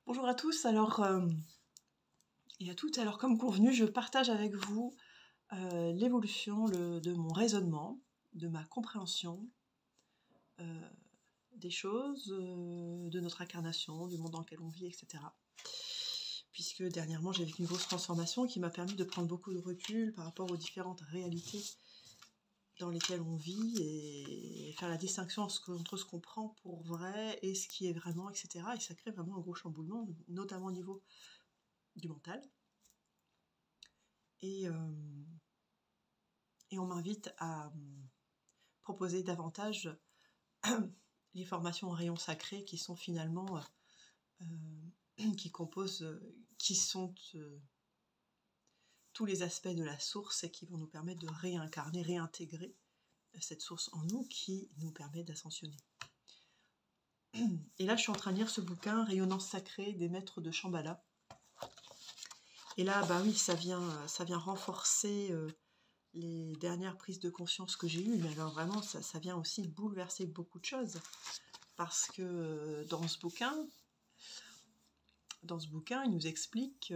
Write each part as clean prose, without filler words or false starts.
Bonjour à tous, et à toutes. Alors comme convenu, je partage avec vous l'évolution de mon raisonnement, de ma compréhension des choses, de notre incarnation, du monde dans lequel on vit, etc. Puisque dernièrement j'ai vécu une grosse transformation qui m'a permis de prendre beaucoup de recul par rapport aux différentes réalités dans lesquelles on vit et faire la distinction entre ce qu'on prend pour vrai et ce qui est vraiment, etc. Et ça crée vraiment un gros chamboulement, notamment au niveau du mental. Et on m'invite à proposer davantage les formations en rayon sacré qui sont finalement qui sont tous les aspects de la source et qui vont nous permettre de réincarner, réintégrer cette source en nous qui nous permet d'ascensionner. Et là, je suis en train de lire ce bouquin, Rayonnance sacrée des maîtres de Shambhala. Et là, bah oui, ça vient renforcer les dernières prises de conscience que j'ai eues, mais alors vraiment, ça vient aussi bouleverser beaucoup de choses. Parce que dans ce bouquin, il nous explique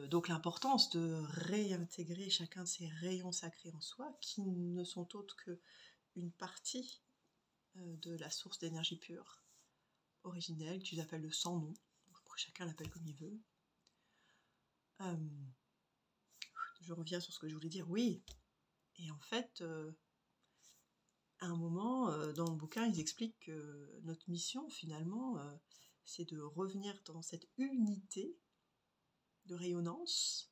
donc l'importance de réintégrer chacun de ces rayons sacrés en soi, qui ne sont autres qu'une partie de la source d'énergie pure, originelle, qu'ils appellent le sans-nom. Chacun l'appelle comme il veut. Je reviens sur ce que je voulais dire. Oui, et en fait, à un moment, dans le bouquin, ils expliquent que notre mission, finalement, c'est de revenir dans cette unité de rayonnance.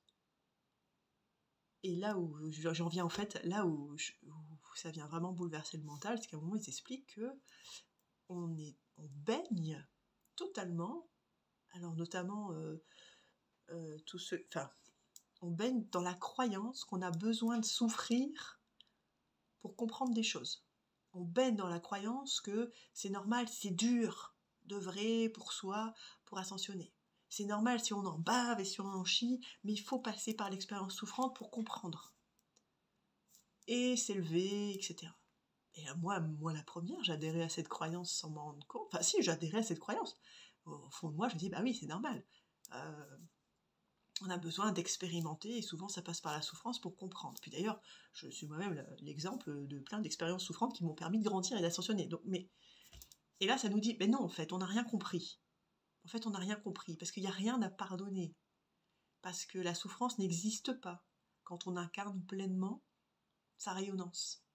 Et là où j'en viens, en fait, là où ça vient vraiment bouleverser le mental, c'est qu'à un moment, ils expliquent que on baigne totalement, alors notamment on baigne dans la croyance qu'on a besoin de souffrir pour comprendre des choses. On baigne dans la croyance que c'est normal, c'est dur d'œuvrer pour soi, pour ascensionner. C'est normal si on en bave et si on en chie, mais il faut passer par l'expérience souffrante pour comprendre. Et s'élever, etc. Et moi, la première, j'adhérais à cette croyance sans m'en rendre compte. Enfin si, j'adhérais à cette croyance. Au fond de moi, je me dis, bah oui, c'est normal. On a besoin d'expérimenter, et souvent ça passe par la souffrance pour comprendre. Puis d'ailleurs, je suis moi-même l'exemple de plein d'expériences souffrantes qui m'ont permis de grandir et d'ascensionner. Et là, ça nous dit, mais non, en fait, on n'a rien compris. En fait, on n'a rien compris, parce qu'il n'y a rien à pardonner. Parce que la souffrance n'existe pas quand on incarne pleinement sa rayonnance.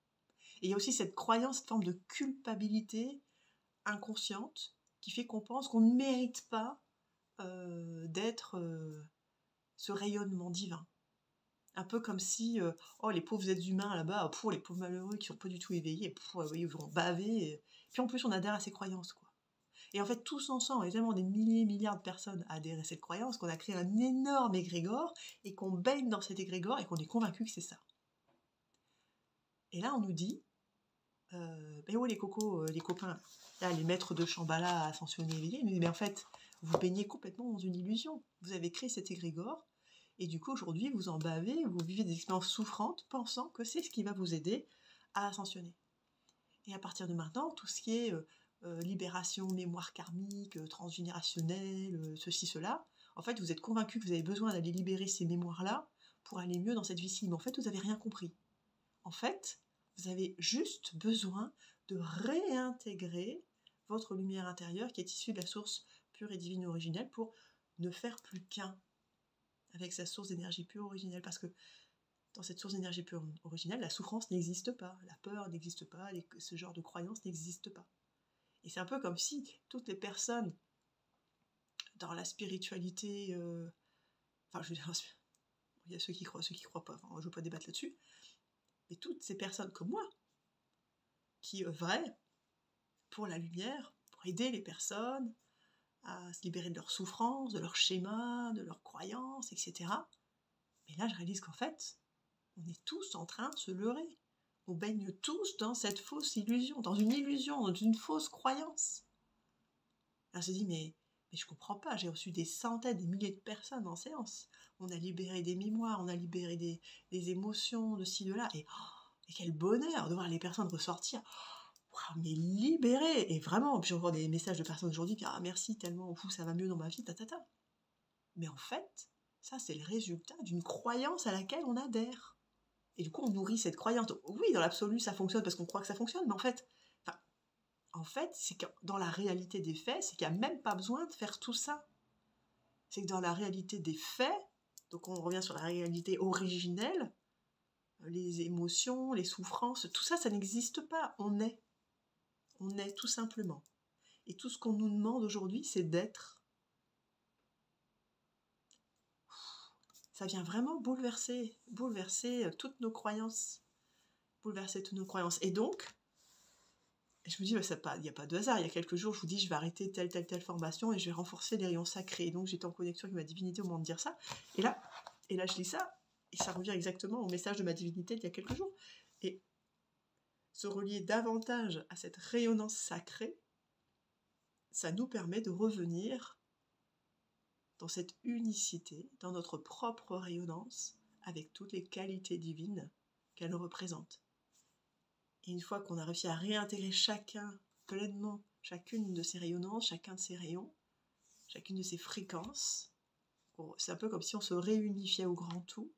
Et il y a aussi cette croyance, cette forme de culpabilité inconsciente qui fait qu'on pense qu'on ne mérite pas d'être ce rayonnement divin. Un peu comme si, les pauvres êtres humains là-bas, pour les pauvres malheureux qui sont pas du tout éveillés, ils vont baver. Et puis en plus, on adhère à ces croyances, quoi. Et en fait, tous ensemble, et tellement des milliards de personnes à adhérer à cette croyance, qu'on a créé un énorme égrégore, et qu'on baigne dans cet égrégore, et qu'on est convaincu que c'est ça. Et là, on nous dit, les cocos, les copains, là, les maîtres de Shambhala ascensionnés éveillés, mais en fait, vous baignez complètement dans une illusion. Vous avez créé cet égrégore, et du coup, aujourd'hui, vous en bavez, vous vivez des expériences souffrantes, pensant que c'est ce qui va vous aider à ascensionner. Et à partir de maintenant, tout ce qui est libération, mémoire karmique, transgénérationnelle, ceci, cela, en fait, vous êtes convaincu que vous avez besoin d'aller libérer ces mémoires-là pour aller mieux dans cette vie-ci. Mais en fait, vous n'avez rien compris. En fait, vous avez juste besoin de réintégrer votre lumière intérieure qui est issue de la source pure et divine originelle pour ne faire plus qu'un avec sa source d'énergie pure originelle. Parce que dans cette source d'énergie pure originelle, la souffrance n'existe pas, la peur n'existe pas, ce genre de croyances n'existe pas. Et c'est un peu comme si toutes les personnes dans la spiritualité, je veux dire, il y a ceux qui croient pas, enfin, je ne veux pas débattre là-dessus, mais toutes ces personnes comme moi, qui œuvraient pour la lumière, pour aider les personnes à se libérer de leurs souffrances, de leurs schémas, de leurs croyances, etc. Mais là, je réalise qu'en fait, on est tous en train de se leurrer. On baigne tous dans cette fausse illusion, dans une fausse croyance. Alors je me dis, mais je comprends pas, j'ai reçu des centaines, des milliers de personnes en séance. On a libéré des mémoires, on a libéré des émotions de ci, de là. Et quel bonheur de voir les personnes ressortir. waouh, mais libérée. Et vraiment, puis j'envoie des messages de personnes aujourd'hui qui disent « Ah, merci tellement, fou, ça va mieux dans ma vie, tatata. » Mais en fait, ça, c'est le résultat d'une croyance à laquelle on adhère. Et du coup, on nourrit cette croyance. Donc, oui, dans l'absolu, ça fonctionne parce qu'on croit que ça fonctionne, mais en fait, c'est que dans la réalité des faits, c'est qu'il n'y a même pas besoin de faire tout ça. C'est que dans la réalité des faits, donc on revient sur la réalité originelle, les émotions, les souffrances, tout ça, ça n'existe pas. On est tout simplement. Et tout ce qu'on nous demande aujourd'hui, c'est d'être. Ça vient vraiment bouleverser toutes nos croyances. Bouleverser toutes nos croyances. Et donc, je me dis, il n'y a pas de hasard. Il y a quelques jours, je vous dis, je vais arrêter telle formation et je vais renforcer les rayons sacrés. Et donc, j'étais en connexion avec ma divinité au moment de dire ça. Et là, je dis ça, et ça revient exactement au message de ma divinité d'il y a quelques jours. Et se relier davantage à cette rayonnance sacrée, ça nous permet de revenir dans cette unicité, dans notre propre rayonnance, avec toutes les qualités divines qu'elle représente. Et une fois qu'on a réussi à réintégrer chacun pleinement, chacune de ces rayonnances, chacun de ces rayons, chacune de ces fréquences, c'est un peu comme si on se réunifiait au grand tout.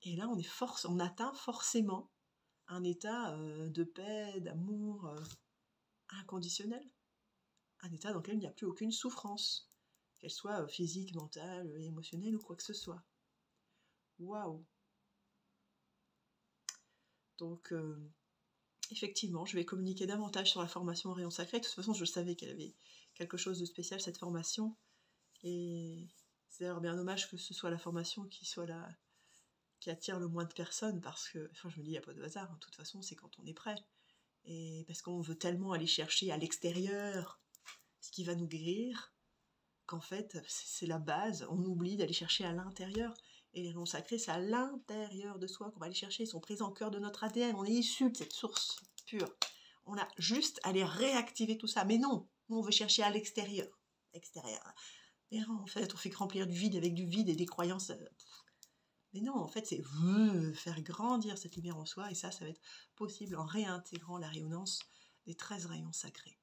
Et là, on atteint forcément un état de paix, d'amour inconditionnel. Un état dans lequel il n'y a plus aucune souffrance, qu'elle soit physique, mentale, émotionnelle ou quoi que ce soit. Waouh! Donc, effectivement, je vais communiquer davantage sur la formation Rayon Sacré. De toute façon, je savais qu'elle avait quelque chose de spécial, cette formation. Et c'est d'ailleurs bien dommage que ce soit la formation qui attire le moins de personnes, parce que, je me dis, il n'y a pas de hasard. De toute façon, c'est quand on est prêt. Et parce qu'on veut tellement aller chercher à l'extérieur ce qui va nous guérir, qu'en fait, c'est la base. On oublie d'aller chercher à l'intérieur. Et les rayons sacrés, c'est à l'intérieur de soi qu'on va aller chercher. Ils sont présents au cœur de notre ADN. On est issu de cette source pure. On a juste à aller réactiver tout ça. Mais non, nous, on veut chercher à l'extérieur. Mais non, en fait, on fait que remplir du vide avec du vide et des croyances. Mais non, en fait, c'est faire grandir cette lumière en soi. Et ça va être possible en réintégrant la rayonnance des 13 rayons sacrés.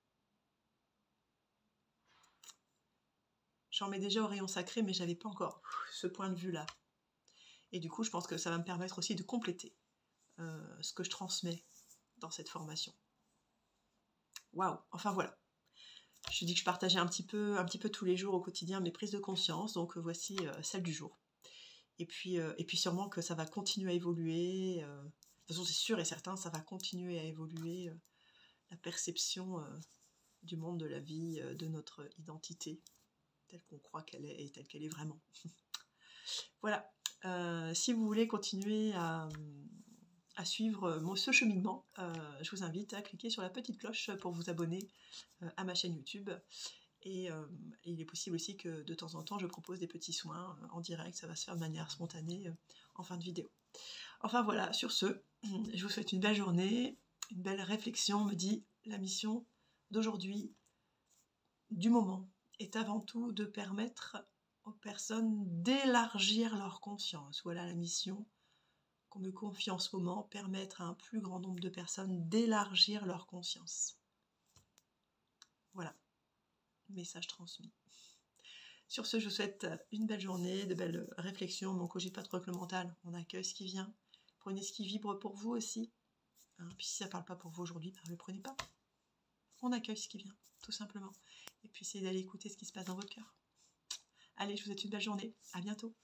J'en mets déjà au rayon sacré, mais j'avais pas encore ce point de vue-là. Et du coup, je pense que ça va me permettre aussi de compléter ce que je transmets dans cette formation. Waouh! Enfin voilà. Je dis que je partageais un petit peu tous les jours au quotidien mes prises de conscience, donc voici celle du jour. Et puis sûrement que ça va continuer à évoluer. De toute façon, c'est sûr et certain, ça va continuer à évoluer la perception du monde, de la vie, de notre identité, telle qu'on croit qu'elle est et telle qu'elle est vraiment. Voilà. Si vous voulez continuer à suivre ce cheminement, je vous invite à cliquer sur la petite cloche pour vous abonner à ma chaîne YouTube. Et il est possible aussi que de temps en temps je propose des petits soins en direct, ça va se faire de manière spontanée en fin de vidéo. Enfin voilà, sur ce, je vous souhaite une belle journée, une belle réflexion. Me dit la mission d'aujourd'hui, du moment, est avant tout de permettre aux personnes d'élargir leur conscience. Voilà la mission qu'on me confie en ce moment, permettre à un plus grand nombre de personnes d'élargir leur conscience. Voilà, message transmis. Sur ce, je vous souhaite une belle journée, de belles réflexions. On ne cogite pas trop avec le mental, on accueille ce qui vient. Prenez ce qui vibre pour vous aussi. Puis si ça ne parle pas pour vous aujourd'hui, ne le prenez pas. On accueille ce qui vient, tout simplement. Et puis essayez d'aller écouter ce qui se passe dans votre cœur. Allez, je vous souhaite une belle journée. À bientôt.